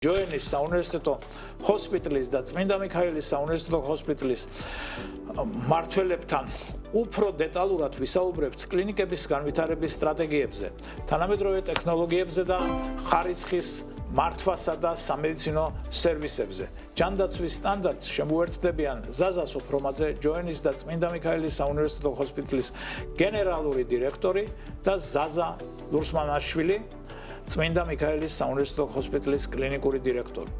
ჯოენის საუნივერსიტეტო ჰოსპიტალის და წმინდა მიქაელის საუნივერსიტეტო ჰოსპიტალის მმართველებთან უფრო დეტალურად ვისაუბრებთ კლინიკების განვითარების სტრატეგიებზე, თანამედროვე ტექნოლოგიებზე და ხარისხის მართვასა და სამედიცინო სერვისებზე. ჯანდაცვის სტანდარტს შემოერთდებიან ზაზა სოფრომაძე, ჯოენის და წმინდა მიქაელის საუნივერსიტეტო ჰოსპიტალის გენერალური დირექტორი და ზაზა ლურსმანაშვილი, წმინდა მიქაელის საუნივერსიტეტო ჰოსპიტალის კლინიკური დირექტორი.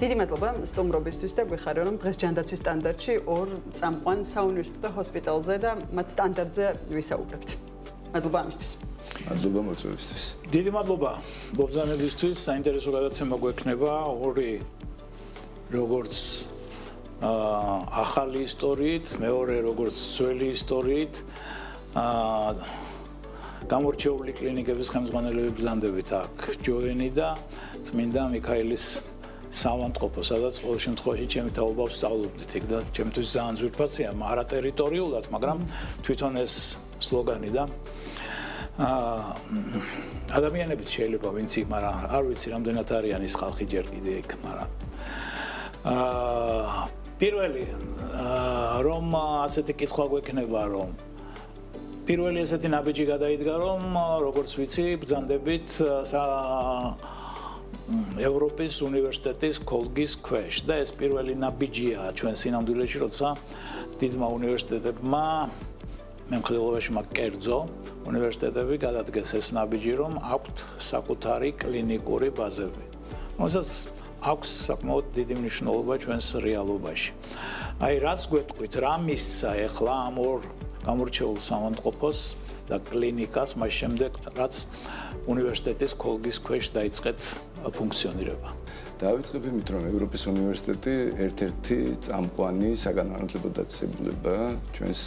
დიდი მადლობა სტუმრობისთვის და გვიხარია რომ დღეს ჯანდაცვის სტანდარტში ორ წამყვან საუნივერსიტეტო ჰოსპიტალზე და მათ სტანდარტზე ვისაუბრებთ. მადლობა ამისთვის. მადლობა მოწვევისთვის. დიდი მადლობა მობრძანებისთვის, საინტერესო გადაცემა გვექნება ორი როგორც ახალი ისტორიით, მეორე როგორც ძველი ისტორიით. გამორჩეული კლინიკების ხელმძღვანელები ბრძანდებით აქ ჯოენი და წმინდა მიქაელის საავადმყოფო, სადაც ყოველ შემთხვევაში ჩემი თაობა ვსწავლობდით იქ და ჩემთვის ძალიან ძვირფასია, არა ტერიტორიულად, მაგრამ თვითონ ეს სლოგანი და ადამიანებით შეიძლება ვინც იქ, მაგრამ არ ვიცი რამდენად არიან ის ხალხი ჯერ კიდე იქ, მაგრამ პირველი რომ ასეთი კითხვა გვექნება, რომ პირველი ესეთი ნაბიჯი გადაიდგა, რომ როგორც ვიცი, ბრძანდებით ევროპის უნივერსიტეტის ქოლგის ქვეშ და ეს პირველი ნაბიჯია ჩვენ სინამდვილეში, როცა დიდმა უნივერსიტეტებმა მემხილველობაში კერძო უნივერსიტეტები გადადგეს ეს ნაბიჯი, რომ აქვთ საკუთარი კლინიკური ბაზები. რომელსაც აქვს საკმაოდ დიდი მნიშვნელობა ჩვენს რეალობაში. აი რაც გვეტყვით, რა მისცა ეხლა ამ ორ გამორჩეულ საავადმყოფოს და კლინიკას მას შემდეგ, რაც უნივერსიტეტის ქოლგის ქვეშ დაიწყეთ ფუნქციონირება. დავიწყებ იმით, რომ ევროპის უნივერსიტეტი ერთ-ერთი წამყვანი საგანმანათლებლო დაწესებულებაა ჩვენს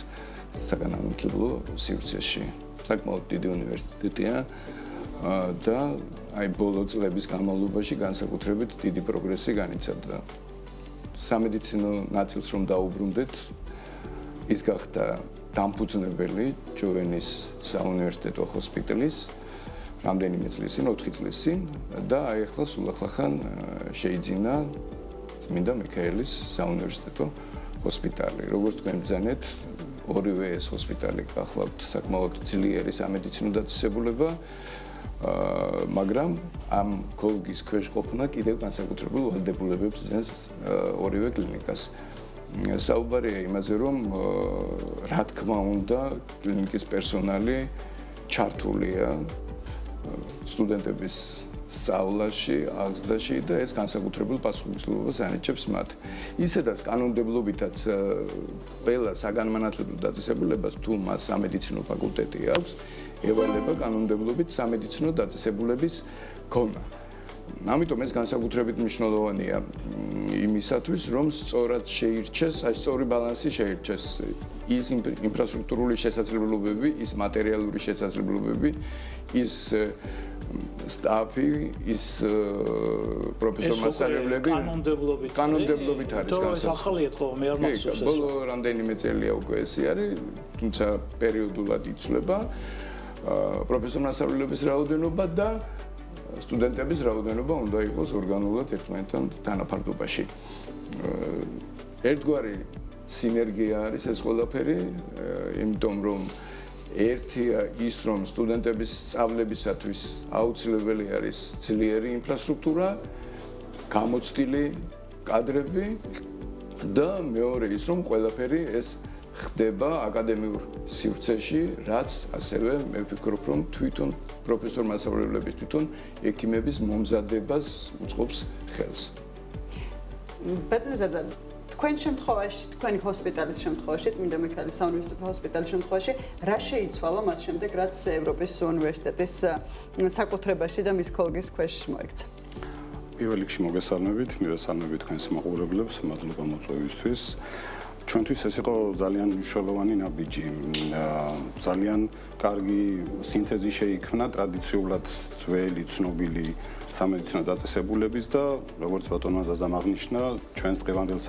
საგანმანათლებლო სივრცეში. საკმაოდ დიდი უნივერსიტეტია და აი ბოლო წლების განმავლობაში განსაკუთრებით დიდი პროგრესი განიცადა. სამედიცინო ნაწილს რომ დაუბრუნდეთ, ის გახდა დამფუძნებელი ჯოენის საუნივერსიტეტო ჰოსპიტალის რამდენიმე წლის წინ, 4 წლის წინ და აი ახლა სულ ახლახან შეიძინა წმინდა მიქაელის საუნივერსიტეტო ჰოსპიტალი. როგორც თქვენ ბრძანეთ, ორივე ეს ჰოსპიტალი გახლავთ საკმაოდ ძლიერი სამედიცინო დაწესებულება, მაგრამ ამ ქოლგის ქვეშ ყოფნა კიდევ განსაკუთრებულ ვალდებულებებს ძენს ორივე კლინიკას. საუბარია იმაზე, რომ რა თქმა უნდა, კლინიკის პერსონალი ჩართულია სტუდენტების სწავლაში, აღზრდაში და ეს განსაკუთრებულ პასუხისმგებლობას ანიჭებს მათ. ისედაც კანონმდებლობითაც ყველა საგანმანათლებლო დაწესებულებას თუ მას სამედიცინო ფაკულტეტი აქვს, ევალება კანონმდებლობით სამედიცინო დაწესებულების ქონა. ამიტომ ეს განსაკუთრებით მნიშვნელოვანია იმისათვის, რომ სწორად შეირჩეს, აი სწორი ბალანსი შეირჩეს ის ინფრასტრუქტურული შესაძლებლობები, ის მატერიალური შესაძლებლობები, ის სტაფი, ის პროფესორ-მასწავლებლები კანონმდებლობით არის განსაზღვრული. ახალია თქო, მე არ მახსოვს ეს. ბოლო რამდენიმე წელია უკვე ესე არის, თუმცა პერიოდულად იცვლება პროფესორ-მასწავლებლების რაოდენობა და სტუდენტების რაოდენობა უნდა იყოს ორგანულად ერთმანეთთან თანაფარდობაში. ერთგვარი სინერგია არის ეს ყველაფერი, იმიტომ რომ ერთია ის, რომ სტუდენტების სწავლებისათვის აუცილებელი არის ძლიერი ინფრასტრუქტურა, გამოცდილი კადრები და მეორე ის, რომ ყველაფერი ეს ხდება აკადემიურ სივრცეში, რაც ასევე მე ვფიქრობ, რომ თვითონ პროფესორ-მასწავლებლების თვითონ ექიმების მომზადებას უწყობს ხელს. ბატონო ზაზა, თქვენ შემთხვევაში, თქვენი ჰოსპიტალის შემთხვევაში, წმინდა მიქაელის საუნივერსიტეტო ჰოსპიტალის შემთხვევაში, რა შეიცვალა მას შემდეგ, რაც ევროპის უნივერსიტეტის საკუთრებაში და მის ქოლგის ქვეშ მოექცა? პირველ რიგში მოგესალმებით, მივესალმებით თქვენს მაყურებლებს, მადლობა მოწვევისთვის. ჩვენთვის ეს იყო ძალიან მნიშვნელოვანი ნაბიჯი. ძალიან კარგი სინთეზი შეიქმნა ტრადიციულად ძველი, ცნობილი სამედიცინო დაწესებულების და როგორც ბატონმა ზაზამ აღნიშნა, ჩვენს დღევანდელ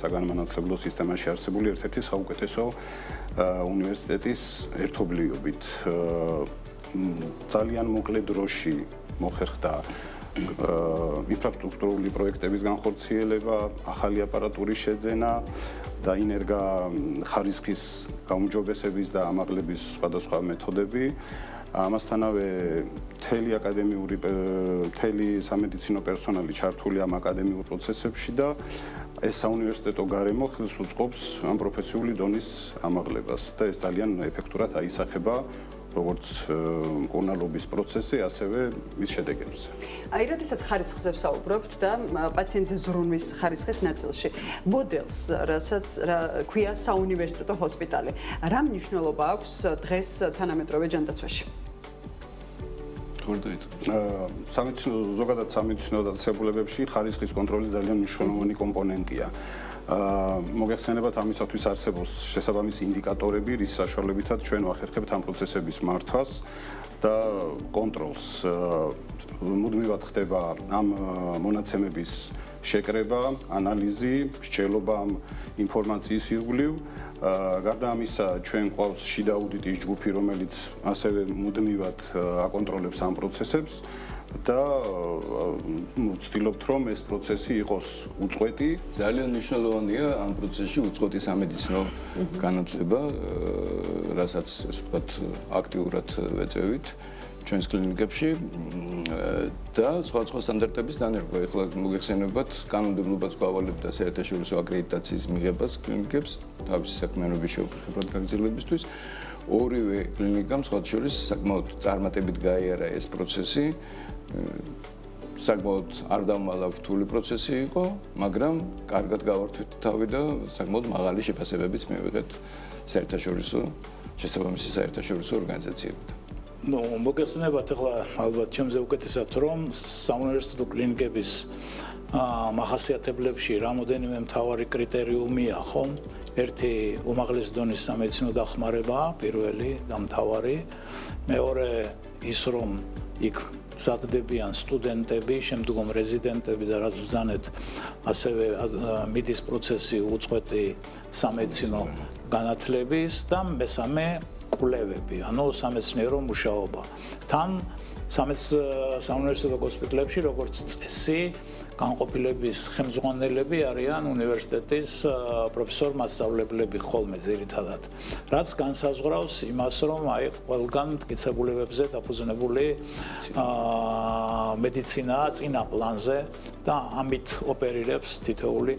საგანმანათლებლო სისტემაში არსებული ერთ-ერთი საუკეთესო უნივერსიტეტის ერთობლიობით. ძალიან მოკლე დროში მოხერხდა ინფრასტრუქტურული პროექტების განხორციელება, ახალი აპარატურის შეძენა, დაინერგა ხარისხის გაუმჯობესების და ამაღლების სხვადასხვა მეთოდები. ამასთანავე მთელი სამედიცინო პერსონალი ჩართული ამ აკადემიურ პროცესებში და ეს საუნივერსიტეტო გარემო ხელს უწყობს ამ პროფესიული დონის ამაღლებას და ეს ძალიან ეფექტურად აისახება როგორც მკურნალობის პროცესი, ასევე მის შედეგებზე. აი, როდესაც ხარისხზე ვსაუბრობთ და პაციენტზე ზრუნვის ხარისხის ნაწილში, მოდელს, რასაც ქვია საუნივერსიტეტო ჰოსპიტალი, რა მნიშვნელობა აქვს დღეს თანამედროვე ჯანდაცვაში? ზოგადად სამედიცინო დაწესებულებებში ხარისხის კონტროლი ძალიან მნიშვნელოვანი კომპონენტია. მოგეხსენებათ ამისათვის არსებობს შესაბამისი ინდიკატორები, რის საშუალებითაც ჩვენ ვახერხებთ ამ პროცესების მართვას და კონტროლს. მუდმივად ხდება ამ მონაცემების შეკრება, ანალიზი, მსჯელობა ამ ინფორმაციის ირგვლივ. გარდა ამისა, ჩვენ გვყავს შიდა აუდიტის ჯგუფი, რომელიც ასევე მუდმივად აკონტროლებს ამ პროცესებს და ვცდილობთ, რომ ეს პროცესი იყოს უწყვეტი. ძალიან მნიშვნელოვანია ამ პროცესში უწყვეტი სამედიცინო განათლება, რასაც ასე ვთქვათ, აქტიურად ვეწევით ჩვენს კლინიკებში და სხვა სტანდარტების დანერგვა. ეხლა მოგეხსენებათ, კანონმდებლობაც გვავალებდა საერთაშორისო აკრედიტაციის მიღებას კლინიკებს თავისი საქმიანობის შეუპირობად გაგრძელებისთვის. ორივე კლინიკამ სხვა შორის საკმაოდ წარმატებით გაიარა ეს პროცესი. საკმაოდ არ დამალა რთული პროცესი იყო, მაგრამ კარგად გავართვით თავი და საკმაოდ მაღალი შეფასებებიც მივიღეთ შესაბამისი საერთაშორისო ორგანიზაციებიდან. მოგეხსენებათ ახლა ალბათ ჩემზე უკეთესად რომ საუნივერსიტეტო კლინიკების მახასიათებლებში რამოდენიმე მთავარი კრიტერიუმია, ხო? ერთი უმაღლესი დონის სამედიცინო დახმარებაა, პირველი და მთავარი. მეორე ის რომ იქ მზადდებიან სტუდენტები, შემდგომ რეზიდენტები და რაც ბრძანეთ, ასევე მიდის პროცესი უწყვეტი სამედიცინო განათლების და მესამე კვლევები, ანუ სამეცნიერო მუშაობა. თან საუნივერსიტეტო ჰოსპიტალებში როგორც წესი, განყოფილების ხელმძღვანელები არიან უნივერსიტეტის პროფესორ-მასწავლებლები ხოლმე ძირითადად. რაც განსაზღვრავს იმას, რომ აი ყველგან მტკიცებულებებზე დაფუძნებული მედიცინაა წინა პლანზე და ამით ოპერირებს თითოეული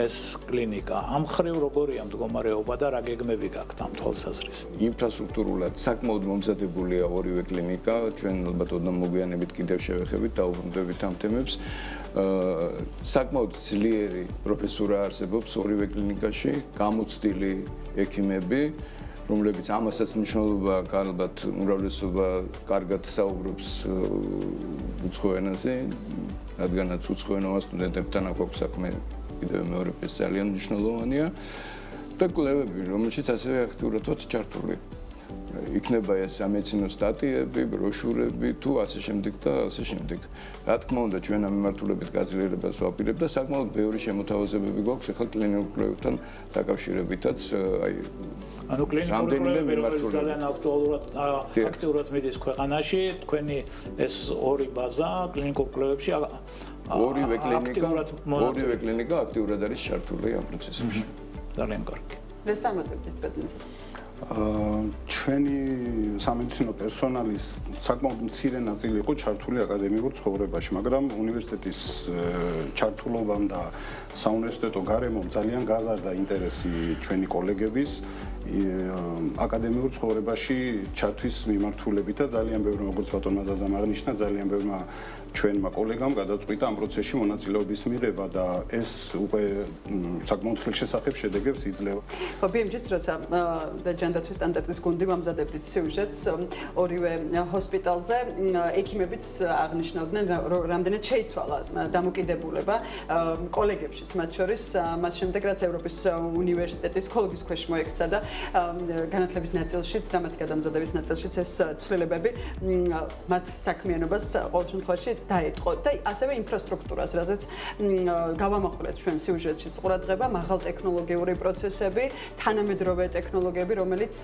ეს კლინიკა. ამ ხრივ როგორია მდგომარეობა და რა გეგმები გაქვთ ამ თვალსაზრისით? ინფრასტრუქტურულად საკმაოდ მომზადებულია ორივე კლინიკა, ჩვენ ალბათ ოდნავ მოგვიანებით კიდევ შევეხებით და უბრუნდებით ამ თემებს. საკმაოდ ძლიერი პროფესურა არსებობს ორივე კლინიკაში, გამოცდილი ექიმები, რომლებიც ამასაც მნიშვნელობა აქვს, ალბათ უმრავლესობა კარგად საუბრობს უცხო ენაზე, რადგანაც უცხო ენოვან სტუდენტებთან აქვს საქმე კიდევ მეორე ფერს ძალიან მნიშვნელოვანია და კვლევები, რომელშიც ასევე აქტიურად ვართ ჩართული. იქნება ეს სამედიცინო სტატიები, ბროშურები თუ ასე შემდეგ და ასე შემდეგ. რა თქმა უნდა, ჩვენ ამ მიმართულებით გაძლიერებას ვაპირებთ და საკმაოდ ბევრი შემოთავაზებები გვაქვს ახლა კლინიკურ კვლევებთან დაკავშირებითაც, აი ანუ კლინიკური კვლევები ძალიან აქტიურად მიდის ქვეყანაში, თქვენი ეს ორი ბაზა კლინიკურ კვლევებში ორივე კლინიკა აქტიურად არის ჩართული ამ პროცესებში. ძალიან კარგი. ეს დამატებითი პეტნეს. ჩვენი სამედიცინო პერსონალის საკმაოდ მცირე ნაწილი იყო ჩართული აკადემიურ ცხოვრებაში, მაგრამ უნივერსიტეტის ჩართულობამ და საუნივერსიტეტო გარემომ ძალიან გაზარდა ინტერესი ჩვენი კოლეგების აკადემიურ ცხოვრებაში ჩართვის მიმართულებით და ძალიან ბევრი, როგორც ბატონმა ზაზამ აღნიშნა, ძალიან ბევრმა ჩვენმა კოლეგამ გადაწყვიტა ამ პროცესში მონაწილეობის მიღება და ეს უკვე საკმაოდ ხელშესახებ შედეგებს იძლევა. ხო, BMG-ს როცა და ჯანდაცვის სტანდარტის გუნდი მომზადებდით სიუჟეტს ორივე ჰოსპიტალზე, ექიმებიც აღნიშნავდნენ, რამდენად შეიცვალა დამოკიდებულება კოლეგებშიც, მათ შორის მას შემდეგ, რაც ევროპის უნივერსიტეტის ქოლგის ქვეშ მოექცა და განათლების ნაწილშიც და მათი გადამზადების ნაწილშიც ეს ცვლილებები მათ საქმიანობას ყოველ შემთხვევაში დაეტყო და ასევე ინფრასტრუქტურას, რაზეც გავამახვილეთ ჩვენ სიუჟეტშიც ყურადღება, მაღალტექნოლოგიური პროცესები, თანამედროვე ტექნოლოგიები, რომელიც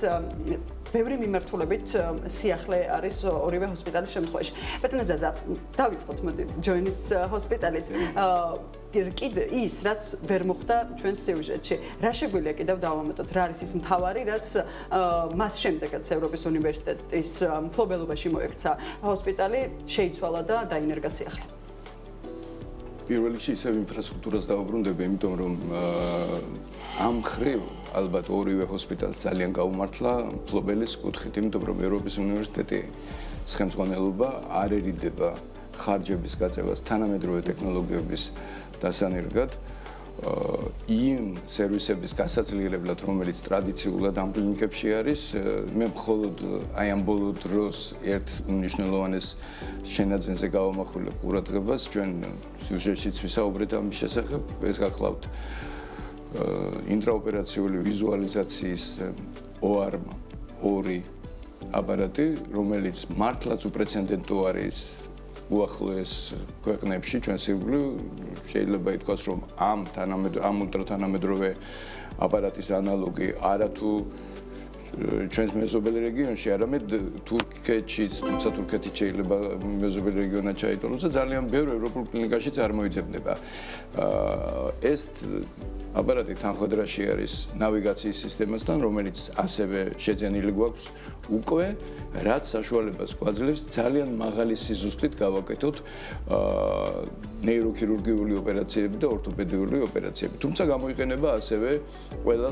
ბევრი მიმართულებით სიახლე არის ორივე ჰოსპიტალის შემთხვევაში. ბატონო ზაზა, დავიწყოთ მოდი ჯოინის ჰოსპიტალით. კიდე ის, რაც ვერ მოხდა ჩვენს სიუჟეტში. რა შეგვიძლია კიდევ დავამატოთ? რა არის ის მთავარი, რაც მას შემდეგაც ევროპის უნივერსიტეტის მფლობელობაში მოექცა ჰოსპიტალი, შეიცვალა და დაინერგა სიახლე? პირველ რიგში ისევ ინფრასტრუქტურას დავუბრუნდები, იმიტომ რომ ამ ხრივ ალბათ ორივე ჰოსპიტალს ძალიან გაუმართლა მფლობელის კუთხით, იმიტომ რომ ევროპის უნივერსიტეტი ხელმძღვანელობა არ ერიდება ხარჯების გაწევას თანამედროვე ტექნოლოგიების დასანერგად იმ სერვისების გასაძლიერებლად, რომელიც ტრადიციულად ამ კლინიკებში არის, მე მხოლოდ აი ამ ბოლო დროს ერთ მნიშვნელოვანეს შენაძენზე გავამახვილებ ყურადღებას, ჩვენ სიუჟეტშიც ვისაუბრეთ ამის შესახებ, ეს გახლავთ ინტრაოპერაციული ვიზუალიზაციის OR-2 აპარატი, რომელიც მართლაც უპრეცედენტო არის უახლოეს ქვეყნებში, ჩვენ სიუგლი შეიძლება ითქვას, რომ ამ ულტრათანამედროვე აპარატის ანალოგი არათუ ჩვენს მეზობელ რეგიონში, არამედ თურქეთშიც, თუმცა თურქეთიც შეიძლება მეზობელ რეგიონად ჩაიტოლოს და ძალიან ბევრ ევროპულ კლინიკაში წარმოიძებნება. ეს აპარატი თანხმდრაში არის ნავიგაციის სისტემასთან, რომელიც ასევე შეძენილი გვაქვს უკვე, რაც საშუალებას გვაძლევს ძალიან მაღალი სიზუსტით გავაკეთოთ ნეიროქირურგიული ოპერაციები და ორთოპედიული ოპერაციები. თუმცა გამოიყენება ასევე ყველა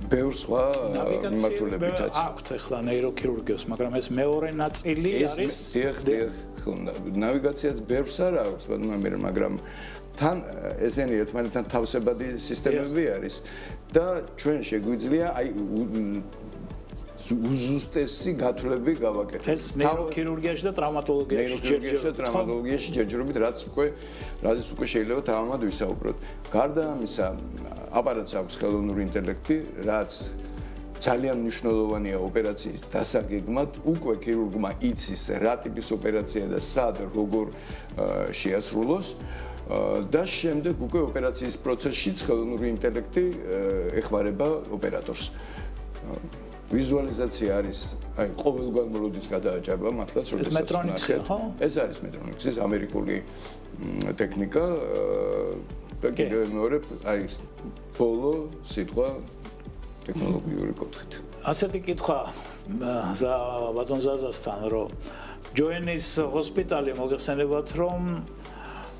ბევრ სხვა მიმართულებითაც. აქვთ ახლა ნეიროქირურგიას, მაგრამ ეს მეორე ნაწილი არის ნავიგაციაც ბევრს არ აქვს, მაგრამ თან ესენი ერთმანეთთან თავსებადი სისტემები არის და ჩვენ შეგვიძლია აი უზუსტესი გათვლები გავაკეთოთ. ეს ნეიროქირურგიაში და ტრამატოლოგიაში ჯერჯერობით რაც უკვე შეიძლება თავად ვისაუბროთ. გარდა ამისა, აპარატს აქვს ხელოვნური ინტელექტი, რაც ძალიან მნიშვნელოვანია ოპერაციის დასაგეგმად, უკვე ქირურგმა იცის რა ტიპის ოპერაცია და სად როგორ შეასრულოს. და შემდეგ უკვე ოპერაციის პროცესშიც ხელოვნური ინტელექტი ეხმარება ოპერატორს. ვიზუალიზაცია არის, აი, ყოველგვარ მოლოდის გადააჭრება, მართლაც როდესაც ნახეთ. ეს არის მეტრონიქსის ამერიკული ტექნიკა და კიდევ მეორე, აი, ბოლო სიტყვა ტექნოლოგიური კუთხით. ასეთი კითხვა ბატონ ზაზასთან, რომ ჯოინის ჰოსპიტალი მოგეხსენებათ, რომ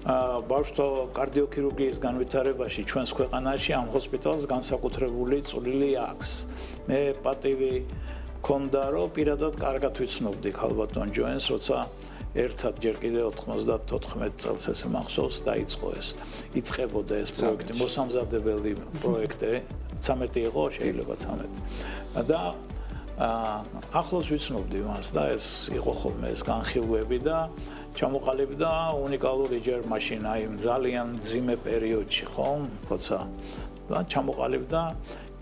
ბავშვთა კარდიოქირურგიის განვითარებაში ჩვენს ქვეყანაში ამ ჰოსპიტალს განსაკუთრებული წვლილი აქვს. მე პატივი მქონდა, რომ პირადად კარგად ვიცნობდი ქალბატონ ჯოინს, როცა ერთად ჯერ კიდევ 94 წელს ესე მახსოვს დაიწყო ეს. იწყებოდა ეს პროექტი, მოსამზადებელი პროექტი, 13 იყო, შეიძლება 13. და ახლოს ვიცნობდი მას და ეს იყო ხოლმე ეს განხილვები და ჩამოყალიბდა უნიკალური ჯერ მაშინ აი ძალიან მძიმე პერიოდში, ხო? როცა ჩამოყალიბდა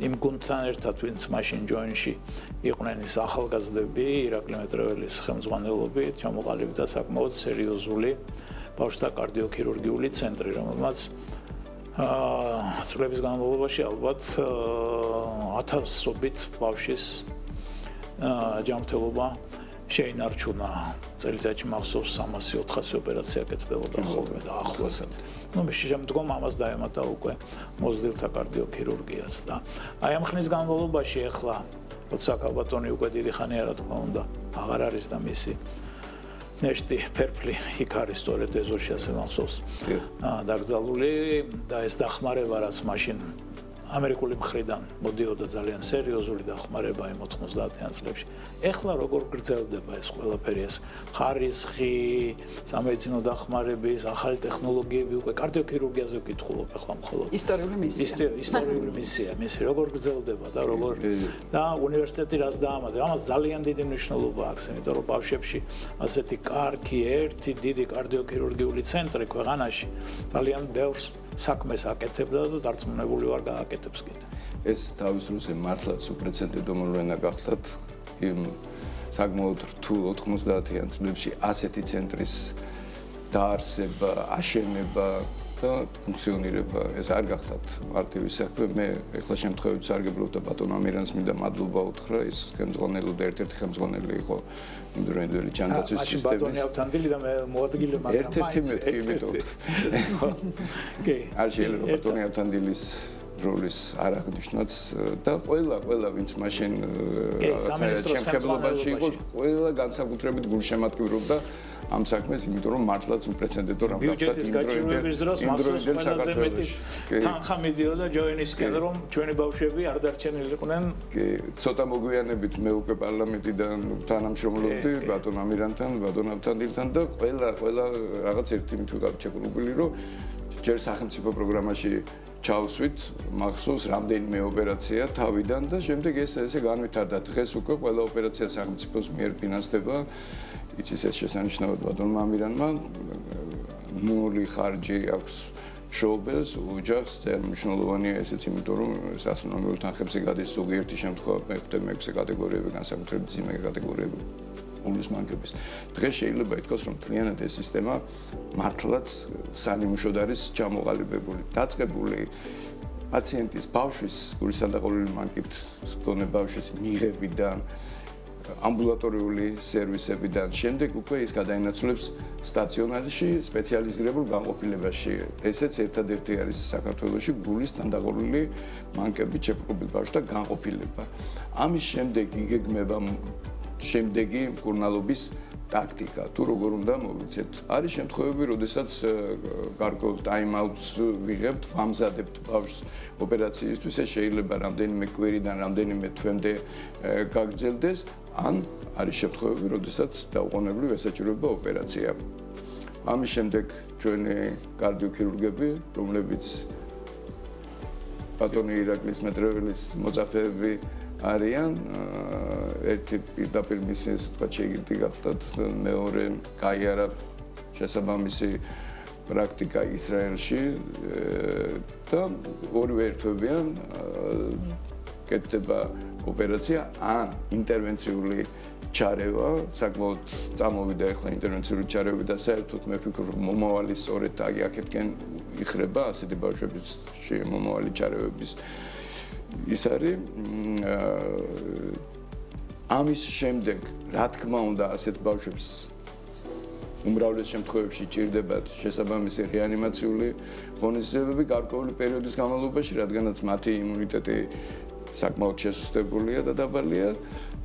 იმ გუნდთან ერთად, ვინც მაშინ ჯოინში იყვნენ ის ახალგაზრდები, ირაკლი მეტრეველის ხელმძღვანელობით, ჩამოყალიბდა საკმაოდ სერიოზული ბავშვთა კარდიოქირურგიული ცენტრი, რომელმაც წლების განმავლობაში ალბათ 1000-ობით ბავშვის ჯანმრთელობა შეინარჩუნა. წელიწადში მახსოვს 300-400 ოპერაცია კეთდებოდა ხოლმე და ახლოსად. შემდგომ ამას დაემატა უკვე მოზრდილთა კარდიოქირურგიას და აი ამ ხნის განმავლობაში ახლა როცა ქალბატონი უკვე დიდი ხანი არა თქმა უნდა აღარ არის და მისი ნეშტი ფერფლი იქ არის სწორედ ეზოში ასე მახსოვს დაკრძალული და ეს დახმარება რაც მაშინ ამერიკული მხრიდან მოდიოდა ძალიან სერიოზული დახმარება იმ 90-იან წლებში. ეხლა როგორ გრძელდება ეს ყველაფერი, ეს ხარისხი, სამედიცინო დახმარების, ახალი ტექნოლოგიები, უკვე კარდიოქირურგიაზე ვკითხულობ ახლა მხოლოდ. ისტორიული მისია. ისტორიული მისია, როგორ გრძელდება და როგორ და უნივერსიტეტი რას დაამატება. ამას ძალიან დიდი მნიშვნელობა აქვს, იმიტომ რომ ბავშვებში ასეთი კარგი ერთი დიდი კარდიოქირურგიული ცენტრი ქვეყანაში ძალიან ბევრს საქმეს აკეთებდა და დარწმუნებული ვარ გააკეთებდა. აკეთებს კიდე. ეს თავის დროზე მართლაც უპრეცედენტო მოვლენა გახლდათ იმ საკმაოდ რთულ 90-იან წლებში ასეთი ცენტრის დაარსება, აშენება და ფუნქციონირება ეს არ გახლდათ მარტივი საქმე. მე ეხლა შემთხვევით სარგებლობ და ბატონ ამირანს მინდა მადლობა უთხრა, ის ხელმძღვანელი და ერთ-ერთი ხელმძღვანელი იყო იმდროინდელი ჯანდაცვის სისტემის. ბატონი ავთანდილი და მე მოადგილე მაგრამ ერთ-ერთი მეთქი იმიტომ. კი. არ შეიძლება ბატონი ავთანდილის როლის არ აღნიშნოთ და ყველა ვინც მაშინ შემხებლობაში იყო, ყველა განსაკუთრებით გულშემატკივრობდა ამ საქმეს, იმიტომ რომ მართლაც უპრეცედენტო რამ გახდა ბიუჯეტის გაჭირვების დროს მახსოვს ყველაზე მეტი თანხა მიდიოდა ჯოინისკენ, რომ ჩვენი ბავშვები არ დარჩენილიყვნენ. კი, ცოტა მოგვიანებით მე უკვე პარლამენტიდან თანამშრომლობდი ბატონ ამირანთან, ბატონ ავთანდილთან და ყველა რაღაც ერთი მით ვიყავ ჩაკრუპილი, რომ ჯერ სახელმწიფო პროგრამაში ჩავსვით, მახსოვს რამდენიმე ოპერაცია თავიდან და შემდეგ ესე განვითარდა. დღეს უკვე ყველა ოპერაცია სახელმწიფოს მიერ ფინანსდება. იცის ეს შესანიშნავად ბატონმა ამირანმა ნული ხარჯი აქვს შოუბელს, ოჯახს, მნიშვნელოვანია ესეც, იმიტომ რომ სასწავლებლო თანხებზე გადის ზოგიერთი შემთხვევა მე-6 კატეგორიები, განსაკუთრებით ძიმე კატეგორიები. ულის მანქების. დღეს შეიძლება ითქვას, რომ მთლიანად ეს სისტემა მართლაც სანიმუშოდ არის ჩამოყალიბებული, დაწყებული პაციენტის ბავშვის გულისანდაყოლილი მანქით მქონე ბავშვის მიღებიდან, ამბულატორიული სერვისებიდან, შემდეგ უკვე ის გადაინაცვლებს სტაციონარში სპეციალიზირებულ განყოფილებაში. ესეც ერთადერთი არის საქართველოში გულის თანდაყოლილი მანქებით შეპყრობილ ბავშვთა განყოფილება. ამის შემდეგ იგეგმება შემდეგი მკურნალობის ტაქტიკა, თუ როგორ უნდა მოვიქცეთ. არის შემთხვევები, როდესაც გარკვეულ time-outs ვიღებთ, ვამზადებთ ბავშვს ოპერაციისთვის, ეს შეიძლება რამდენიმე კვირიდან რამდენიმე თვემდე გაგრძელდეს, ან არის შემთხვევები, როდესაც დაუყოვნებლივ ესაჭიროება ოპერაცია. ამის შემდეგ ჩვენი კარდიოქირურგები, რომლებიც ბატონი ირაკლის მეტრეველის მოწაფეები არიან, ერთი პირდაპირ მისი ესე ვთქვათ შეიგირდი გახდათ, მეორე გაიარა შესაბამისი პრაქტიკა ისრაელში და ორივე ერთვებიან კეთდება ოპერაცია ან ინტერვენციული ჩარევა, საკმაოდ წამოვიდა ახლა ინტერვენციული ჩარევები და საერთოდ მე ვფიქრობ, რომ მომავალი სწორედ აქეთკენ იხრება ასეთი ბავშვების მომავალი ჩარევების ის არის ამის შემდეგ, რა თქმა უნდა, ასეთ ბავშვებს უმრავლეს შემთხვევებში ჭირდებათ შესაბამისი რეანიმაციული ღონისძიებები გარკვეული პერიოდის განმავლობაში, რადგანაც მათი იმუნიტეტი საკმაოდ შესუსტებულია და დაბალია.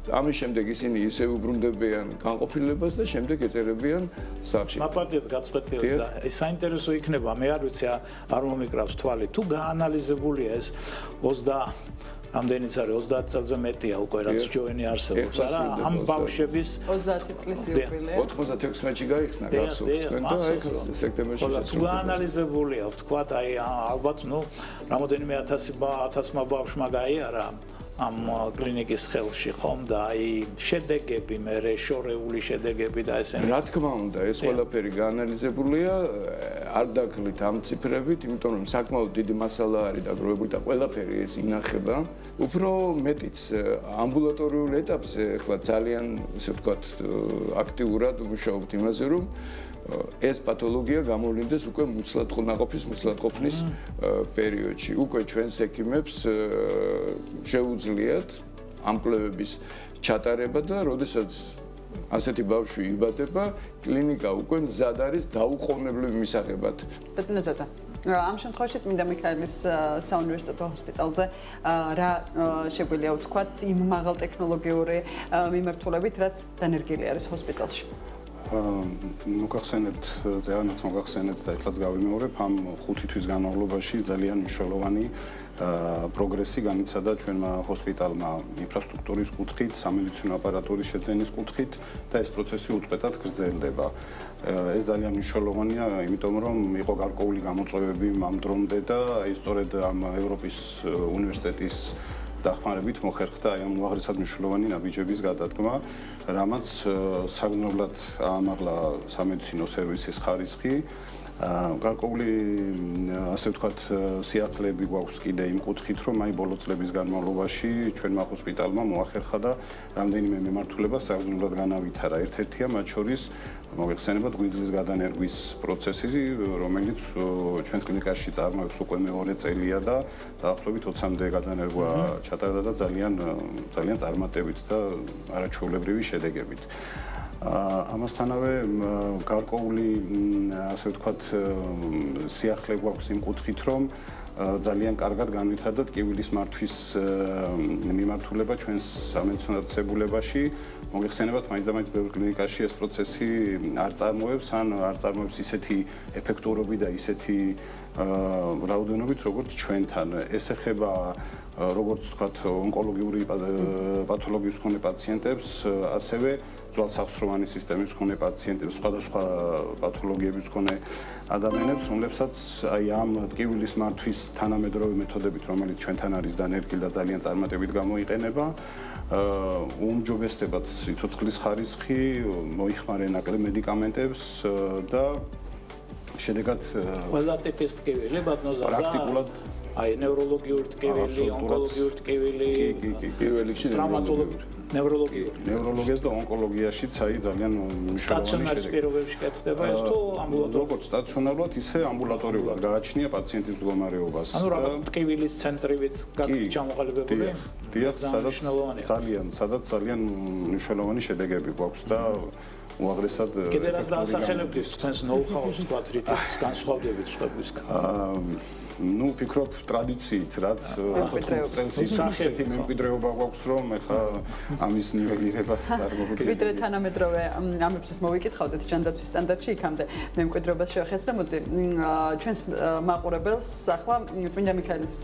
ამის შემდეგ ისინი ისევ უბრუნდებიან განყოფილებას და შემდეგ ეწერებიან სახლში. მაპარტიად გაწყვეტილ და საინტერესო იქნება, მე არ ვიცი, არ მომიკრავს თვალი, თუ გაანალიზებულია ეს 20 რამდენიც არის 30 წელზე მეტია უკვე რაც ჯოინი არსებობს არა ამ ბავშვების 30 წლის იუბილე 96-ში გაიხსნა გახსოვთ თქვენ და აი სექტემბერში თუ გაანალიზებულია ვთქვათ აი ალბათ ნუ რამოდენიმე 1000-მა ბავშვმა გაიარა ამ კლინიკის ხელში ხომ და აი შედეგები მე შორეული შედეგები და ესენი რა თქმა უნდა ეს ყველაფერი გაანალიზებულია არ დაგლით ამ ციფრებით იმიტომ რომ საკმაოდ დიდი მასალა არის დაგროვებული და ყველაფერი ეს ინახება უფრო მეტიც ამბულატორიულ ეტაპზე ახლა ძალიან ისე ვთქვათ აქტიურად ვმუშაობთ იმაზე რომ ეს პათოლოგია გამოვლინდეს უკვე მუცლადყოფნის პერიოდში. უკვე ჩვენს ექიმებს შეუძლიათ ამ კვლევების ჩატარება და როდესაც ასეთი ბავშვი იბადება, კლინიკა უკვე მზად არის დაუყოვნებლივ მისაღებად. ბატონო ზაზა ამ შემთხვევაში წმინდა მიქაელის საუნივერსიტეტო ჰოსპიტალზე რა შეგვიძლია ვთქვათ იმ მაღალტექნოლოგიური მიმართულებით, რაც დანერგილი არის ჰოსპიტალში? მოგახსენებთ, ზეანაც მოგახსენებთ და ეხლაც გავიმეორებ, ამ 5 თვის განმავლობაში ძალიან მნიშვნელოვანი პროგრესი განიცადა ჩვენმა ჰოსპიტალმა ინფრასტრუქტურის კუთხით, სამედიცინო აპარატურის შეძენის კუთხით და ეს პროცესი უწყვეტად გრძელდება. ეს ძალიან მნიშვნელოვანია, იმიტომ რომ იყო გარკვეული გამოწვევები ამ დრომდე და აი სწორედ ამ ევროპის უნივერსიტეტის დახმარებით მოხერხდა აი ამ უაღრესად მნიშვნელოვანი ნაბიჯების გადადგმა, რამაც საგრძნობლად აამაღლა სამედიცინო სერვისის ხარისხი გარკვეული ასე ვთქვათ სიახლეები გვაქვს კიდე იმ კუთხით, რომ აი ბოლო წლების განმავლობაში ჩვენმა ჰოსპიტალმა მოახერხა და რამდენიმე მიმართულებას საგრძნობლად განავითარა. ერთ-ერთია მათ შორის მოგეხსენებათ გვიძლის გადანერგვის პროცესი, რომელიც ჩვენს კლინიკაში წარმოებს უკვე მეორე წელია და დაახლოებით 20-მდე გადანერგვა ჩატარდა და ძალიან წარმატებით და არაჩვეულებრივი შედეგებით. ამასთანავე გარკვეული ასე ვთქვათ სიახლე გვაქვს იმ კუთხით, რომ ძალიან კარგად განვითარდა ტკივილის მართვის მიმართულება ჩვენს სამედიცინო დაწესებულებაში. მოგეხსენებათ, მაინც ბევრ კლინიკაში ეს პროცესი არ წარმოებს, ან არ წარმოებს ისეთი ეფექტურობით და ისეთი რაოდენობით, როგორც ჩვენთან. ეს ეხება როგორც ვთქვათ, ონკოლოგიური პათოლოგიის მქონე პაციენტებს, ასევე ძვალსახსროვანი სისტემის მქონე პაციენტებს, სხვადასხვა პათოლოგიების მქონე ადამიანებს, რომლებსაც აი ამ ტკივილის მართვის თანამედროვე მეთოდებით, რომელიც ჩვენთან არის დანერგილი და ძალიან წარმატებით გამოიყენება, უმჯობესდებათ სიცოცხლის ხარისხი, მოიხმარენ ნაკლებ მედიკამენტებს და შედეგად ყველა ტიპის ტკივილი ბატონო ზაზა პრაქტიკულად აი ნევროლოგიური ტკივილი, ონკოლოგიური ტკივილი, პირველ რიგში ნევროლოგიას და ონკოლოგიაშიც აი ძალიან მნიშვნელოვანი სტაციონარის პირობებში კეთდება ეს თუ ამბულატორიულად? როგორც სტაციონარულად, ისე ამბულატორიულად გააჩნია პაციენტის მდგომარეობას. ანუ რა ტკივილის ცენტრივით გაქვთ ჩამოყალიბებული? დიახ, სადაც ძალიან მნიშვნელოვანი შედეგები გვაქვს და უაღრესად კიდე რაც დაასახელებთ ჩვენს ნოუ-ჰაუს თქვათ რითიც განსხვავდებით სხვებისგან? ნუ ფიქრობ ტრადიციით, რაც 4 წელს ისახეთი მემკვიდრეობა გვაქვს, რომ ეხა ამის ნიველირება წარმოგვიდგება. ვიდრე თანამედროვე ამებს მოვიკითხავდეთ ჯანდაცვის სტანდარტში იქამდე მემკვიდრეობას შევახეთ და მოდი ჩვენს მაყურებელს ახლა წმინდა მიქაელის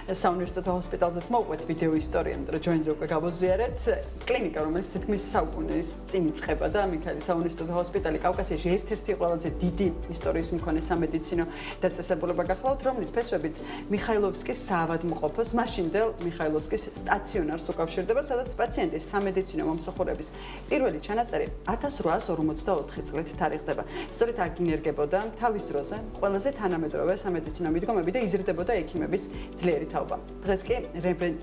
საუნივერსიტეტო ჰოსპიტალზეც მოვყვეთ ვიდეო ისტორია, იმიტომ რომ ჯოინზე უკვე გავოზიარეთ კლინიკა, რომელიც თითქმის საუკუნის წინ იწყება და მიქაელის საუნივერსიტეტო ჰოსპიტალი კავკასიაში ერთ-ერთი ყველაზე დიდი ისტორიის მქონე სამედიცინო დაწესებულება გახლავთ, რომლის ფესვებიც მიხაილოვსკის საავადმყოფოს, მაშინდელ მიხაილოვსკის სტაციონარს უკავშირდება, სადაც პაციენტის სამედიცინო მომსახურების პირველი ჩანაწერი 1854 წლით თარიღდება. სწორედ აქ ინერგებოდა თავის დროზე ყველაზე თანამედროვე სამედიცინო მიდგომები და იზრდებოდა ექიმების ძლიერი თაობა. დღეს კი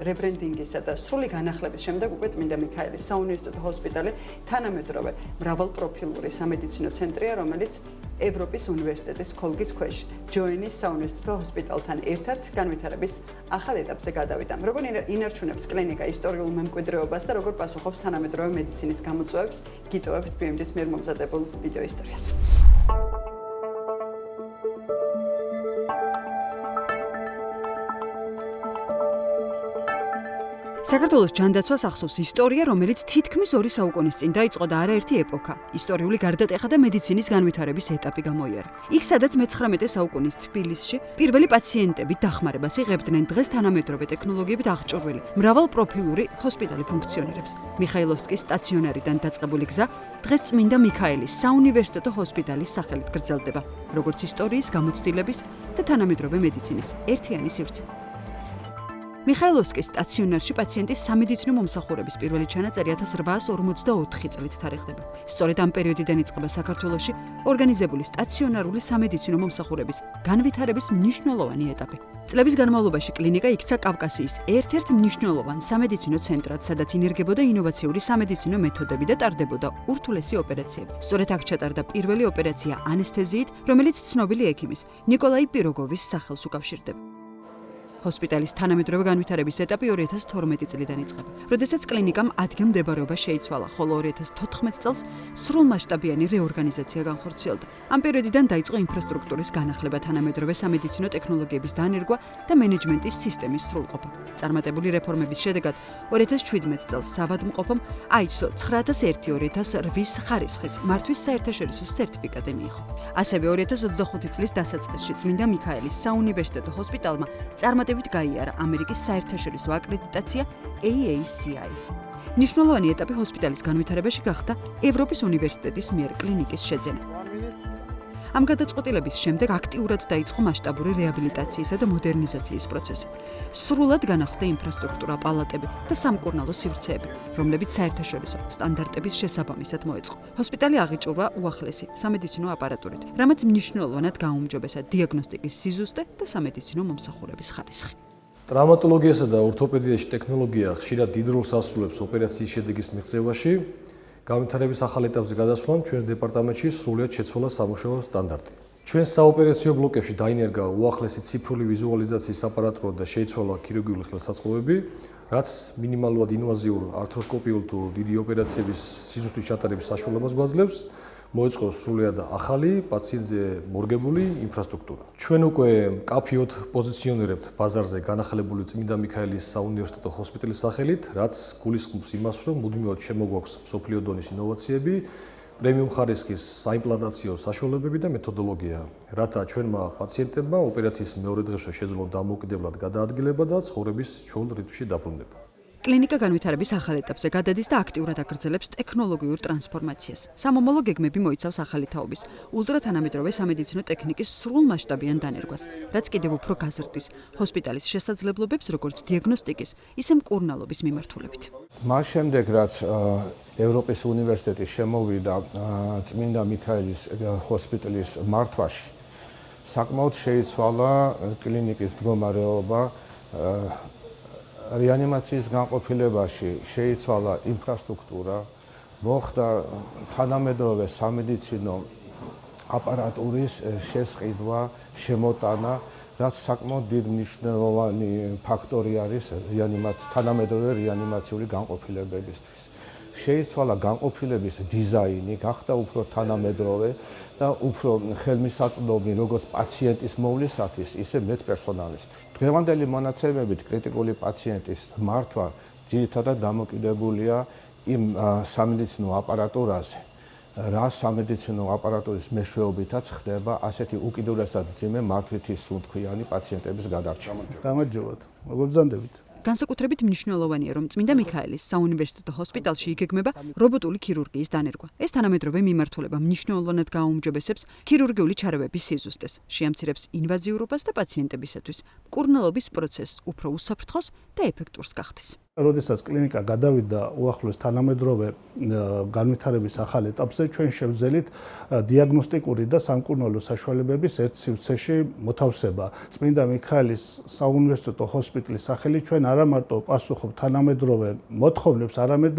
რებრენდინგისა და სრული განახლების შემდეგ უკვე წმინდა მიქაელის საუნივერსიტეტო ჰოსპიტალი თანამედროვე მრავალპროფილური სამედიცინო ცენტრია, რომელიც ევროპის უნივერსიტეტის ქოლგის ქვეშ ჯოინის საუნივერსიტეტო ჰოსპიტალთან ერთად განვითარების ახალ ეტაპზე გადავიდა. როგორ ინარჩუნებს კლინიკა ისტორიულ მემკვიდრეობას და როგორ პასუხობს თანამედროვე მედიცინის გამოწვევებს, გიტოვებთ BMJ-ის მიერ მომზადებულ ვიდეო ისტორიას. საქართველოს ჯანდაცვას ახსოვს ისტორია, რომელიც თითქმის 2 საუკუნის წინ დაიწყო და არაერთი ეპოქა. ისტორიული გარდატეხა და მედიცინის განვითარების ეტაპი გამოიარა. იქ, სადაც მე-19 საუკუნის თბილისში პირველი პაციენტები დახმარებას იღებდნენ, დღეს თანამედროვე ტექნოლოგიებით აღჭურვილი მრავალპროფილური ჰოსპიტალი ფუნქციონირებს. მიხაილოვსკის სტაციონარიდან დაწყებული გზა დღეს წმინდა მიქაელის საუნივერსიტეტო ჰოსპიტალის სახელით გრძელდება, როგორც ისტორიის, გამოცდილების და თანამედროვე მედიცინის ერთიანი სივრცე. მიხაილოვსკის სტაციონარში პაციენტის სამედიცინო მომსახურების პირველი ჩანაწერი 1854 წლით თარიღდება. სწორედ ამ პერიოდიდან იწყება საქართველოში ორგანიზებული სტაციონარული სამედიცინო მომსახურების განვითარების მნიშვნელოვანი ეტაპი. წლების განმავლობაში კლინიკა იქცა კავკასიის ერთ-ერთ მნიშვნელოვან სამედიცინო ცენტრად, სადაც ინერგებოდა ინოვაციური სამედიცინო მეთოდები და ტარდებოდა ურთულესი ოპერაციები. სწორედ აქ ჩატარდა პირველი ოპერაცია ანესთეზიით, რომელიც ცნობილი ექიმის ნიკოლაი პიროგოვის სახელს უკავშირდება. ჰოსპიტალის თანამედროვე განვითარების ეტაპი 2012 წლიდან იწყება, როდესაც კლინიკამ ადგილმდებარეობა შეიცვალა, ხოლო 2014 წელს სრულმასშტაბიანი რეორგანიზაცია განხორციელდა. ამ პერიოდიდან დაიწყო ინფრასტრუქტურის განახლება, თანამედროვე სამედიცინო ტექნოლოგიების დანერგვა და მენეჯმენტის სისტემის სრულყოფა. წარმატებული რეფორმების შედეგად 2017 წელს საავადმყოფომ ISO 9001-2008 ხარისხის მართვის საერთაშორისო სერტიფიკატი მიიღო. ასევე 2025 წლის დასაწყისში წმინდა მიქაელის საუნივერსიტეტო ჰოსპიტალმა წარმატებით გაიარა ამერიკის საერთაშორისო აკრედიტაცია AACI. მნიშვნელოვანი ეტაპი ჰოსპიტალის განვითარებაში გახდა ევროპის უნივერსიტეტის მიერ კლინიკის შეძენა. ამ გადაწყვეტილების შემდეგ აქტიურად დაიწყო მასშტაბური რეაბილიტაციისა და მოდერნიზაციის პროცესი. სრულად განახლდა ინფრასტრუქტურა, პალატები და სამკურნალო სივრცეები, რომლებიც საერთაშორისო სტანდარტების შესაბამისად მოეწყო. ჰოსპიტალი აღიჭურვა უახლესი სამედიცინო აპარატურით, რამაც მნიშვნელოვნად გააუმჯობესა დიაგნოსტიკის სიზუსტე და სამედიცინო მომსახურების ხარისხი. ტრავმატოლოგიასა და ორთოპედიაში ტექნოლოგია ხშირად დიდ როლს ასრულებს ოპერაციის შედეგის მიღწევაში. განვითარების ახალ ეტაპზე გადასვლამ ჩვენს დეპარტამენტში სრულად შეცვალა სამუშაო სტანდარტი. ჩვენს საოპერაციო ბლოკებში დაინერგა უახლესი ციფრული ვიზუალიზაციის აპარატურა და შეიცვალა ქირურგიული ხელსაწყობები, რაც მინიმალურად ინვაზიურ ართროსკოპიულ თუ დიდი ოპერაციების სიზუსტის ჩატარების საშუალებას გვაძლევს. მოეწყო სრულად ახალი პაციენტზე მორგებული ინფრასტრუქტურა. ჩვენ უკვე კაფეოთ პოზიციონირებთ ბაზარზე განახლებული წმინდა მიქაელის საუნივერსიტეტო ჰოსპიტალის სახელით, რაც გულისხმობს იმას, რომ მუდმივად შემოგვაქვს მსოფლიო დონის ინოვაციები, პრემიუმ ხარისხის საიმპლანტაციო საშუალებები და მეთოდოლოგია, რათა ჩვენმა პაციენტებმა ოპერაციის მეორე დღესვე შეძლონ დამოუკიდებლად გადაადგილება და ცხოვრების ჩვეულ რიტმში დაბრუნება. კლინიკა განვითარების ახალ ეტაპზე გადადის და აქტიურად აგრძელებს ტექნოლოგიურ ტრანსფორმაციას. სამომავლო გეგმები მოიცავს ახალი თაობის, ულტრათანამედროვე სამედიცინო ტექნიკის სრულმასშტაბიან დანერგვას, რაც კიდევ უფრო გაზრდის ჰოსპიტალის შესაძლებლობებს როგორც დიაგნოსტიკის, ისე მკურნალობის მიმართულებით. მას შემდეგ, რაც ევროპის უნივერსიტეტი შემოვიდა წმინდა მიქაელის ჰოსპიტალის მართვაში, საკმაოდ შეიცვალა კლინიკის მდგომარეობა. რეანიმაციის განყოფილებაში შეიცვალა ინფრასტრუქტურა, მოხდა თანამედროვე სამედიცინო აპარატურის შესყიდვა, შემოტანა, რაც საკმაოდ დიდი მნიშვნელოვანი ფაქტორი არის თანამედროვე რეანიმაციული განყოფილებებისთვის. შეიცვალა განყოფილების დიზაინი, გახდა უფრო თანამედროვე და უფრო ხელმისაწვდომი როგორც პაციენტის მოვლისათვის, ისე მედპერსონალისთვის. დღევანდელი მონაცემებით კრიტიკული პაციენტის მართვა ძირითადად დამოკიდებულია იმ სამედიცინო აპარატურაზე, რა სამედიცინო აპარატურის მეშვეობითაც ხდება ასეთი უკიდურესად მძიმე მართვითი სუნთქვიანი პაციენტების გადარჩენა. გამარჯობათ. მოგბრძანდებით. განსაკუთრებით მნიშვნელოვანია, რომ წმინდა მიქაელის საუნივერსიტეტო ჰოსპიტალში იგეგმება რობოტული ქირურგიის დანერგვა. ეს თანამედროვე მიმართულება მნიშვნელოვნად გააუმჯობესებს ქირურგიული ჩარევების სიზუსტეს, შეამცირებს ინვაზიურობას და პაციენტებისათვის მკურნალობის პროცესს უფრო უსაფრთხოს და ეფექტურს გახდის. როდესაც კლინიკა გადავიდა უახლოეს თანამედროვე განვითარების ახალ ეტაპზე, ჩვენ შევძელით დიაგნოსტიკური და სამკურნალო საშუალებების ერთ სივრცეში მოთავსება. წმინდა მიქაელის საუნივერსიტეტო ჰოსპიტალის სახელით ჩვენ არა მარტო პასუხობთ თანამედროვე მოთხოვნებს, არამედ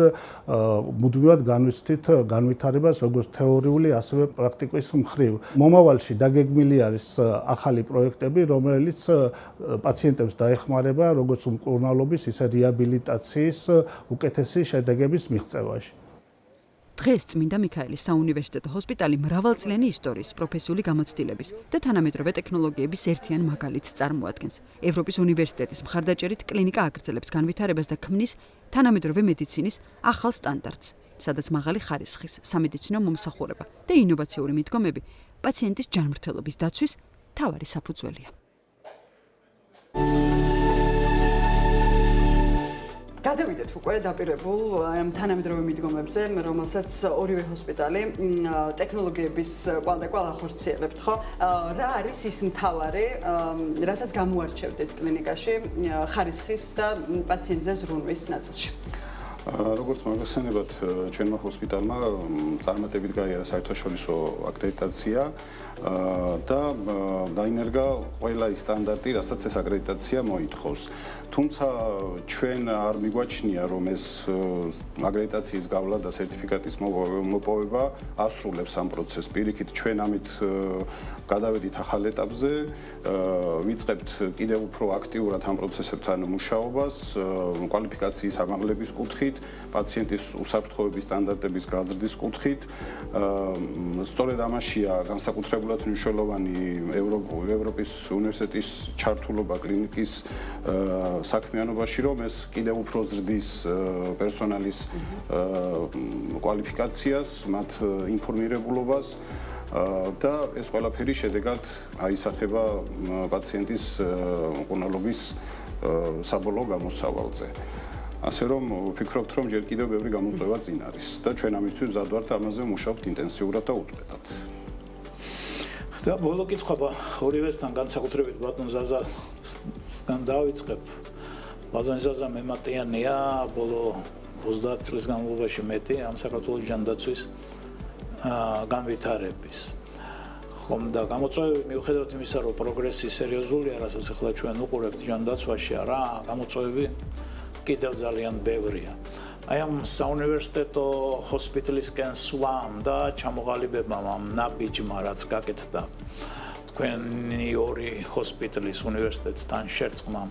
მუდმივად განვიცდით განვითარებას როგორც თეორიული, ასევე პრაქტიკის მხრივ. მომავალში დაგეგმილი არის ახალი პროექტები, რომელიც პაციენტებს დაეხმარება როგორც მკურნალობის, ისე რეაბილიტაციის უკეთესი შედეგების მიღწევაში. დღეს წმინდა მიქაელის საუნივერსიტეტო ჰოსპიტალი მრავალწლიანი ისტორიის, პროფესიული გამოცდილების და თანამედროვე ტექნოლოგიების ერთიან მაგალითს წარმოადგენს. ევროპის უნივერსიტეტის მხარდაჭერით კლინიკა აგრძელებს განვითარებას და ქმნის თანამედროვე მედიცინის ახალ სტანდარტს, სადაც მაღალი ხარისხის სამედიცინო მომსახურება და ინოვაციური მიდგომები პაციენტის ჯანმრთელობის დაცვის მთავარი საფუძველია. გადავიდეთ უკვე დაპირებულ თანამედროვე მიდგომებზე, რომელსაც ორივე ჰოსპიტალი ტექნოლოგიების კვალ ახორციელებთ, ხო? რა არის ის მთავარი, რასაც გამოარჩევდეთ კლინიკაში ხარისხის და პაციენტზე ზრუნვის ნაწილში? როგორც მოგესალმებათ, ჩვენმა ჰოსპიტალმა წარმატებით გაიარა საერთაშორისო აკრედიტაცია და დაინერგა ყველა ის სტანდარტი, რასაც ეს აკრედიტაცია მოითხოვს. თუმცა ჩვენ არ მიგვაჩნია, რომ ეს აკრედიტაციის გავლა და სერტიფიკატის მოპოვება ასრულებს ამ პროცესს. პირიქით, ჩვენ ამით გადავედით ახალ ეტაპზე, ვიწყებთ კიდევ უფრო აქტიურად ამ პროცესებთან მუშაობას, კვალიფიკაციის ამაღლების კუთხით, პაციენტის უსაფრთხოების სტანდარტების გაზრდის კუთხით. სწორედ ამაშია განსაკუთრებულად მნიშვნელოვანი ევროპის უნივერსიტეტის ჩართულობა კლინიკის საქმიანობაში, რომ ეს კიდევ უფრო ზრდის პერსონალის კვალიფიკაციას, მათ ინფორმირებულობას და ეს ყველაფერი შედეგად აისახება პაციენტის მკურნალობის საბოლოო გამოსავალზე. ასე რომ ვფიქრობთ, რომ ჯერ კიდევ ბევრი გამოწვევა წინ არის და ჩვენ ამისთვის მზად ვართ ამაზე ვმუშაობთ ინტენსიურად და უწყვეტად. და ბოლო კითხვა ორივესთან განსაკუთრებით ბატონ ზაზასგან დავიწყებ. ბატონ ზაზა მემატიანია ბოლო 30 წლის განმავლობაში მეტი ამ საქართველოს ჯანდაცვის განვითარების. ხომ და გამოწვევები მიუხედავად იმისა, რომ პროგრესი სერიოზულია, რასაც ახლა ჩვენ უყურებთ ჯანდაცვაში, არა, გამოწვევები კიდევ ძალიან ბევრია. აი ამ საუნივერსიტეტო ჰოსპიტალისკენ სვამ და ჩამოყალიბებამ ამ ნაბიჯმა, რაც გაკეთდა თქვენი ორი ჰოსპიტალის უნივერსიტეტთან შერწყმამ,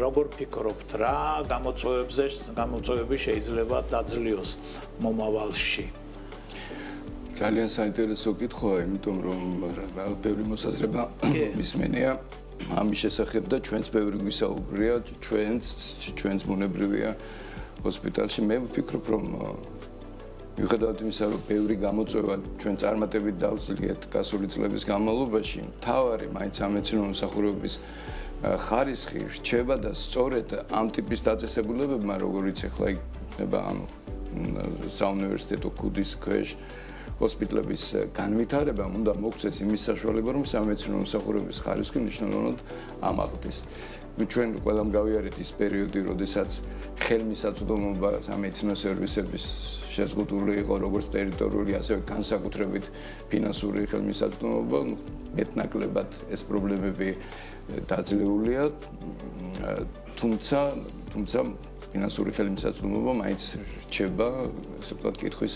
როგორ ფიქრობთ, რა გამოწვევები შეიძლება დაძლიოს მომავალში? ძალიან საინტერესო კითხვაა, იმიტომ რომ ბევრი მოსაზრება მისმენია ამის შესახებ და ჩვენც ბევრი გვისაუბრია, ჩვენც მონებრივია ჰოსპიტალში. მე ვფიქრობ, რომ მიუხედავად იმისა, რომ ბევრი გამოწვევა ჩვენ წარმატებით დავძლიეთ გასული წლების განმავლობაში, მთავარი მაინც სამედიცინო მომსახურების ხარისხი რჩება და სწორედ ამ ტიპის დაწესებულებებმა, როგორიც ახლა იქნება ამ საუნივერსიტეტო ქუდის ქვეშ ჰოსპიტალების განვითარებამ უნდა მოგვცეს იმის საშუალება, რომ სამედიცინო მომსახურების ხარისხი მნიშვნელოვნად ამაღლდეს. ჩვენ ყველამ გავიარეთ ის პერიოდი, როდესაც ხელმისაწვდომობა სამედიცინო სერვისების შეზღუდული იყო როგორც ტერიტორიული, ასევე განსაკუთრებით ფინანსური ხელმისაწვდომობა. მეტნაკლებად ეს პრობლემები დაძლეულია, თუმცა ფინანსური ხელმისაწვდომობა მაინც რჩება, ასე ვთქვათ, კითხვის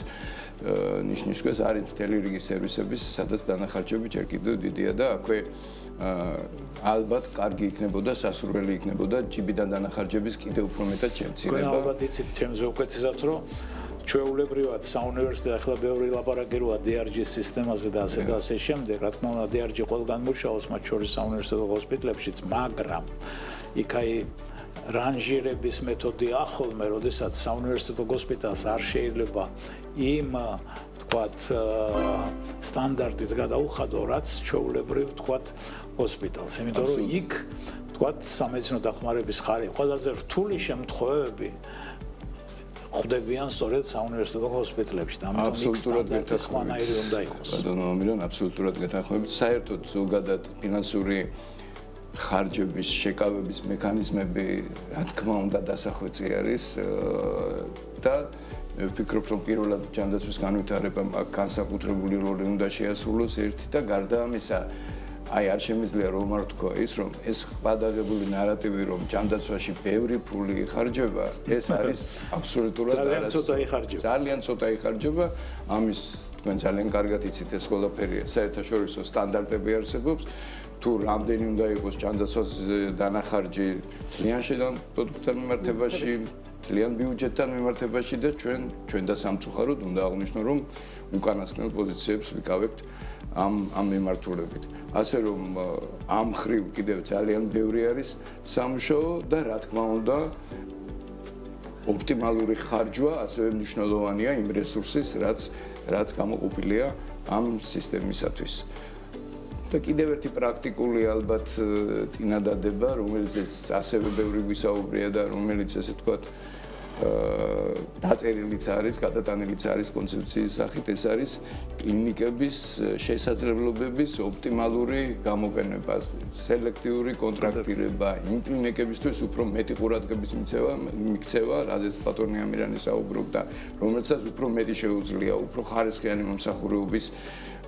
ნიშნის ქვეშ არის მთელი რიგი სერვისების, სადაც დანახარჯები ჯერ კიდევ დიდია და აქვე ალბათ კარგი იქნებოდა, სასურველი იქნებოდა ჯიბიდან დანახარჯების კიდევ უფრო მეტად შემცირება. თქვენ ალბათ იცით ჩემზე უკეთესად, რომ ჩვეულებრივად საუნივერსიტეტო ახლა ბევრი ლაპარაკიროა DRG-ის სისტემაზე და ასე და ასე შემდეგ. რა თქმა უნდა, DRG ყველგან მუშაობს, მათ შორის საუნივერსიტეტო ჰოსპიტალებშიც, მაგრამ იქ აი რანჟირების მეთოდი ახოლმე, როდესაც საუნივერსიტეტო ჰოსპიტალს არ შეიძლება იმ თქვათ სტანდარტით გადაუხადო, რაც ჩვეულებრივ თქვათ ჰოსპიტალს. იმიტომ რომ იქ თქვათ სამედიცინო დახმარების ხარი ყველაზე რთული შემთხვევები ხდებიან სწორედ საუნივერსიტეტო ჰოსპიტალებში და ამიტომ იქ სტანდარტი სხვანაირი უნდა იყოს. ბატონო მილონ, აბსოლუტურად გეთანხმებით. საერთოდ ზოგადად ფინანსური ხარჯების შეკავების მექანიზმები, რა თქმა უნდა, დასახვეწი არის და ვფიქრობ, რომ პირველად ჯანდაცვის განვითარებამ განსაკუთრებული როლი უნდა შეასრულოს ერთი და გარდა ამისა, აი არ შემიძლია რომ არ თქვა ის, რომ ეს გადაღებული ნარატივი, რომ ჯანდაცვაში ბევრი ფული იხარჯება, ეს არის აბსოლუტურად ძალიან ცოტა იხარჯება. ამის თქვენ ძალიან კარგად იცით, ეს ყველაფერია საერთაშორისო სტანდარტები არსებობს. თუ რამდენი უნდა იყოს ჯანდაცვას დანახარჯი ძალიან შედან პროდუქტთან მიმართებაში, ძალიან ბიუჯეტთან მიმართებაში და ჩვენ და სამწუხაროდ უნდა აღვნიშნო, რომ უკანასკნელ პოზიციებს ვიკავებთ ამ მიმართულებით. ასე რომ ამ ხრივ კიდევ ძალიან ბევრი არის სამუშაო და რა თქმა უნდა ოპტიმალური ხარჯვა ასევე მნიშვნელოვანია იმ რესურსის, რაც გამოყოფილია ამ სისტემისათვის. და კიდევ ერთი პრაქტიკული ალბათ წინადადება, რომელიც ასევე ბევრი გვისაუბრია და რომელიც ესე ვთქვათ დაწერილიც არის, გადატანილიც არის კონცეფციის სახით, ეს არის კლინიკების შესაძლებლობების ოპტიმალური გამოყენება, სელექტიური კონტრაქტირება, იმ კლინიკებისთვის უფრო მეტი ყურადღების მიქცევა, რაზეც ბატონი ამირანი საუბრობდა, რომელსაც უფრო მეტი შეუძლია, უფრო ხარისხიანი მომსახურების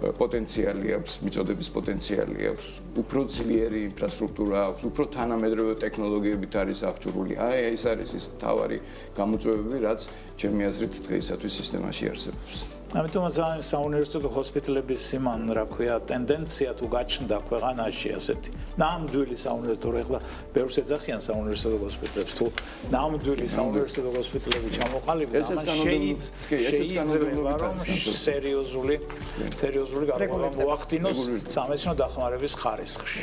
პოტენციალი აქვს, მიწოდების პოტენციალი აქვს, უფრო ძლიერი ინფრასტრუქტურა აქვს, უფრო თანამედროვე ტექნოლოგიებით არის აღჭურვილი. აი ეს არის ის მთავარი გამოწვევები, რაც ჩემი აზრით დღეისათვის სისტემაში არსებობს. ამიტომაც საუნივერსიტეტო ჰოსპიტალების იმან, რა ქვია, ტენდენცია თუ გაჩნდა ქვეყანაში ასეთი. ნამდვილი საუნივერსიტეტო, ახლა ბევრს ეძახიან საუნივერსიტეტო ჰოსპიტალებს, თუ ნამდვილი საუნივერსიტეტო ჰოსპიტალები ჩამოყალიბდა, ამან შეიძლება რომ სერიოზული გარკვევა მოახდინოს სამედიცინო დახმარების ხარისხში.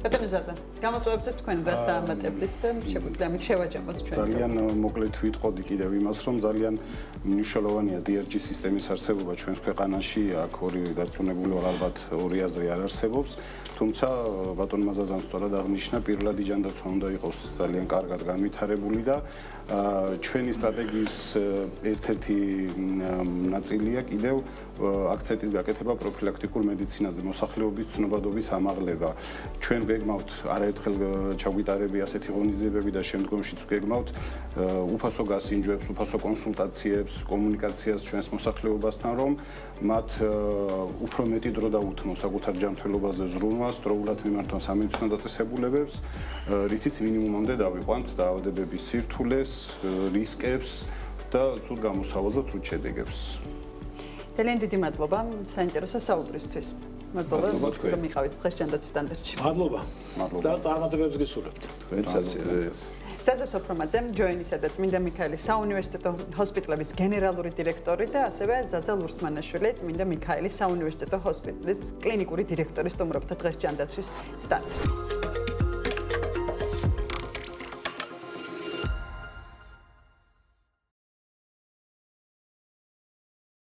ბატონო ზაზა, გამოწვევებზე თქვენ რას დაამატებდით და შეგვიძლია ამით შევაჯამოთ ჩვენ. ძალიან მოკლედ ვიტყოდი კიდევ იმას, რომ ძალიან მნიშვნელოვანია DRG სისტემის არსებობა ჩვენს ქვეყანაში. აქ ორი დარწმუნებული ვარ, ალბათ ორი აზრი არ არსებობს. თუმცა ბატონმა ზაზამ სწორად აღნიშნა, პირველადი ჯანდაცვა უნდა იყოს ძალიან კარგად განვითარებული და ჩვენი სტრატეგიის ერთ-ერთი ნაწილია კიდევ აქცენტის გაკეთება პროფილაქტიკურ მედიცინაზე, მოსახლეობის ცნობადობის ამაღლება. ჩვენ გეგმავთ არაერთხელ ჩაგვიტარები ასეთი ღონისძიებები და შემდგომშიც გეგმავთ უფასო გასინჯვებს, უფასო კონსულტაციებს, კომუნიკაციას ჩვენს მოსახლეობასთან, რომ მათ უფრო მეტი დრო დაუთმოს საკუთარ ჯანმრთელობაზე ზრუნვა, სწრაფულად მიმართონ სამედიცინო დაწესებულებებს, რითიც მინიმუმამდე დავიყვანთ დაავადებების სირთულეს, რისკებს და ცუდ გამოსავალს და ცუდ შედეგებს. ძალიან დიდი მადლობა საინტერესო საუბრისთვის. მადლობა რომ იყავით დღეს ჯანდაცვის სტანდარტში. მადლობა. და წარმატებებს გისურვებთ. თქვენცაც ზაზა სოფრომაძე, ჯოინისა და წმინდა მიქაელის საუნივერსიტეტო ჰოსპიტალების გენერალური დირექტორი და ასევე ზაზა ლურსმანაშვილი, წმინდა მიქაელის საუნივერსიტეტო ჰოსპიტალის კლინიკური დირექტორი სტუმრობდა დღეს ჯანდაცვის სტანდარტში.